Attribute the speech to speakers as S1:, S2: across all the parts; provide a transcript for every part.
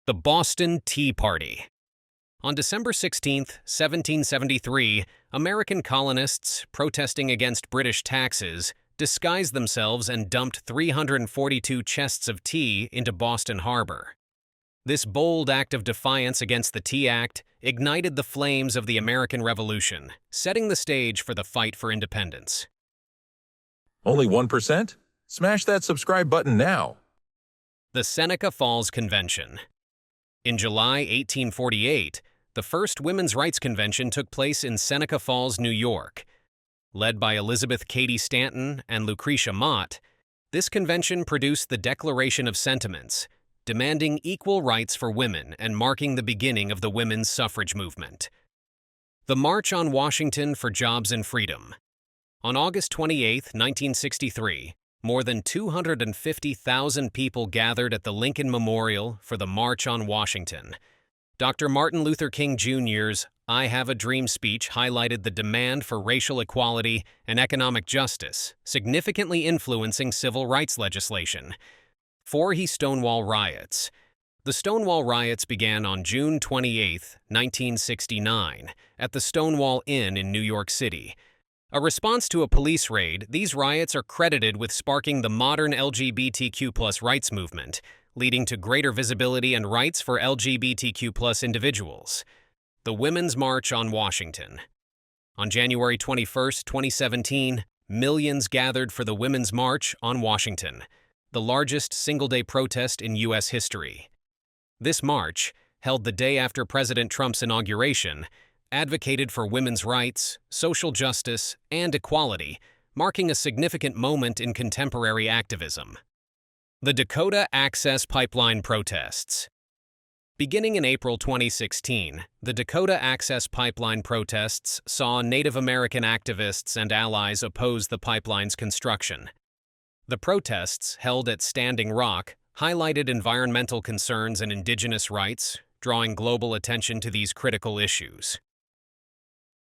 S1: The Boston Tea Party. On December 16, 1773, American colonists, protesting against British taxes, disguised themselves and dumped 342 chests of tea into Boston Harbor. This bold act of defiance against the Tea Act ignited the flames of the American Revolution, setting the stage for the fight for independence.
S2: Only 1%? Smash that subscribe button now.
S1: The Seneca Falls Convention. In July 1848, the first women's rights convention took place in Seneca Falls, New York. Led by Elizabeth Cady Stanton and Lucretia Mott, this convention produced the Declaration of Sentiments, demanding equal rights for women and marking the beginning of the women's suffrage movement. The March on Washington for Jobs and Freedom. On August 28, 1963, more than 250,000 people gathered at the Lincoln Memorial for the March on Washington. Dr. Martin Luther King Jr.'s "I Have a Dream" speech highlighted the demand for racial equality and economic justice, significantly influencing civil rights legislation. 4. Stonewall Riots. The Stonewall Riots began on June 28, 1969, at the Stonewall Inn in New York City. A response to a police raid, these riots are credited with sparking the modern LGBTQ+ rights movement, leading to greater visibility and rights for LGBTQ+ individuals. The Women's March on Washington. On January 21, 2017, millions gathered for the Women's March on Washington, the largest single-day protest in U.S. history. This march, held the day after President Trump's inauguration, advocated for women's rights, social justice, and equality, marking a significant moment in contemporary activism. The Dakota Access Pipeline protests. Beginning in April 2016, the Dakota Access Pipeline protests saw Native American activists and allies oppose the pipeline's construction. The protests, held at Standing Rock, highlighted environmental concerns and indigenous rights, drawing global attention to these critical issues.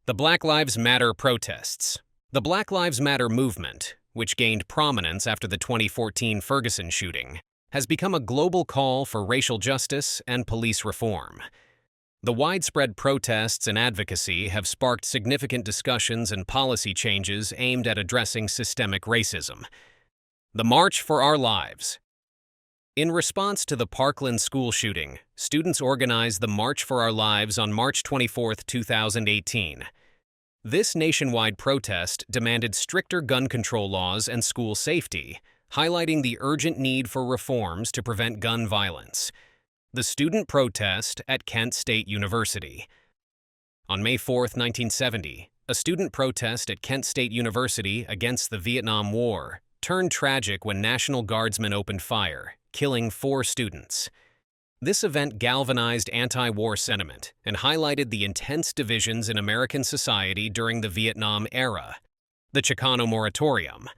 S1: The Black Lives Matter protests. The Black Lives Matter movement, which gained prominence after the 2014 Ferguson shooting, has become a global call for racial justice and police reform. The widespread protests and advocacy have sparked significant discussions and policy changes aimed at addressing systemic racism. The March for Our Lives. In response to the Parkland school shooting, students organized the March for Our Lives on March 24, 2018. This nationwide protest demanded stricter gun control laws and school safety, highlighting the urgent need for reforms to prevent gun violence. The student protest at Kent State University. On May 4, 1970, a student protest at Kent State University against the Vietnam War turned tragic when National Guardsmen opened fire, killing 4 students. This event galvanized anti-war sentiment and highlighted the intense divisions in American society during the Vietnam era. The Chicano Moratorium.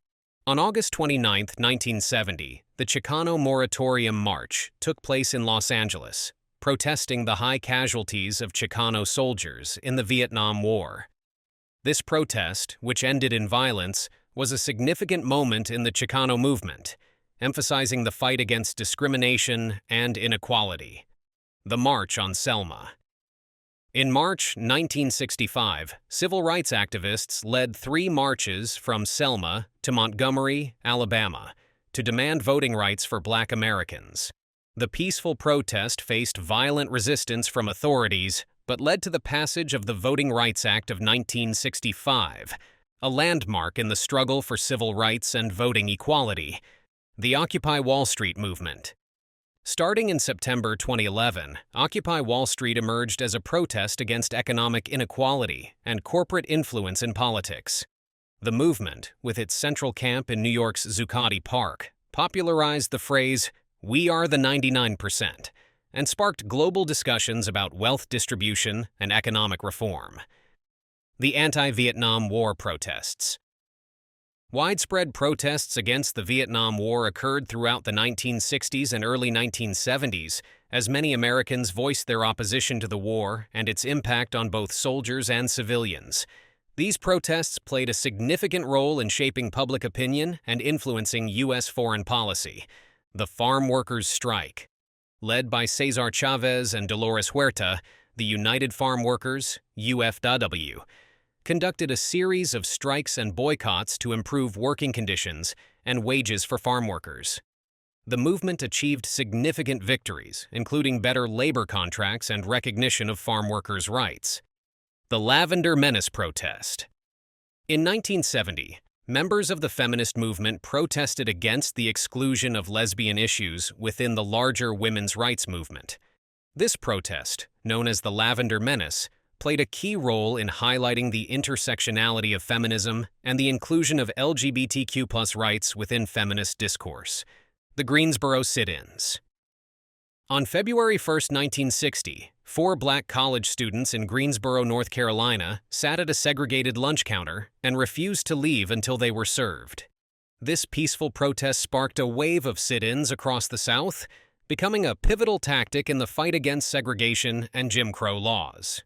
S1: On August 29, 1970, the Chicano Moratorium March took place in Los Angeles, protesting the high casualties of Chicano soldiers in the Vietnam War. This protest, which ended in violence, was a significant moment in the Chicano movement, emphasizing the fight against discrimination and inequality. The March on Selma. In March 1965, civil rights activists led 3 marches from Selma to Montgomery, Alabama, to demand voting rights for Black Americans. The peaceful protest faced violent resistance from authorities, but led to the passage of the Voting Rights Act of 1965, a landmark in the struggle for civil rights and voting equality. The Occupy Wall Street movement. Starting in September 2011, Occupy Wall Street emerged as a protest against economic inequality and corporate influence in politics. The movement, with its central camp in New York's Zuccotti Park, popularized the phrase, "We are the 99%, and sparked global discussions about wealth distribution and economic reform. The anti-Vietnam War protests. Widespread protests against the Vietnam War occurred throughout the 1960s and early 1970s, as many Americans voiced their opposition to the war and its impact on both soldiers and civilians. These protests played a significant role in shaping public opinion and influencing U.S. foreign policy. The Farmworkers Strike. led by Cesar Chavez and Dolores Huerta, the United Farm Workers, UFW, conducted a series of strikes and boycotts to improve working conditions and wages for farm workers. The movement achieved significant victories, including better labor contracts and recognition of farm workers' rights. The Lavender Menace protest. In 1970, members of the feminist movement protested against the exclusion of lesbian issues within the larger women's rights movement. This protest, known as the Lavender Menace, played a key role in highlighting the intersectionality of feminism and the inclusion of LGBTQ+ rights within feminist discourse. The Greensboro Sit-ins. On February 1, 1960, 4 black college students in Greensboro, North Carolina, sat at a segregated lunch counter and refused to leave until they were served. This peaceful protest sparked a wave of sit-ins across the South, becoming a pivotal tactic in the fight against segregation and Jim Crow laws.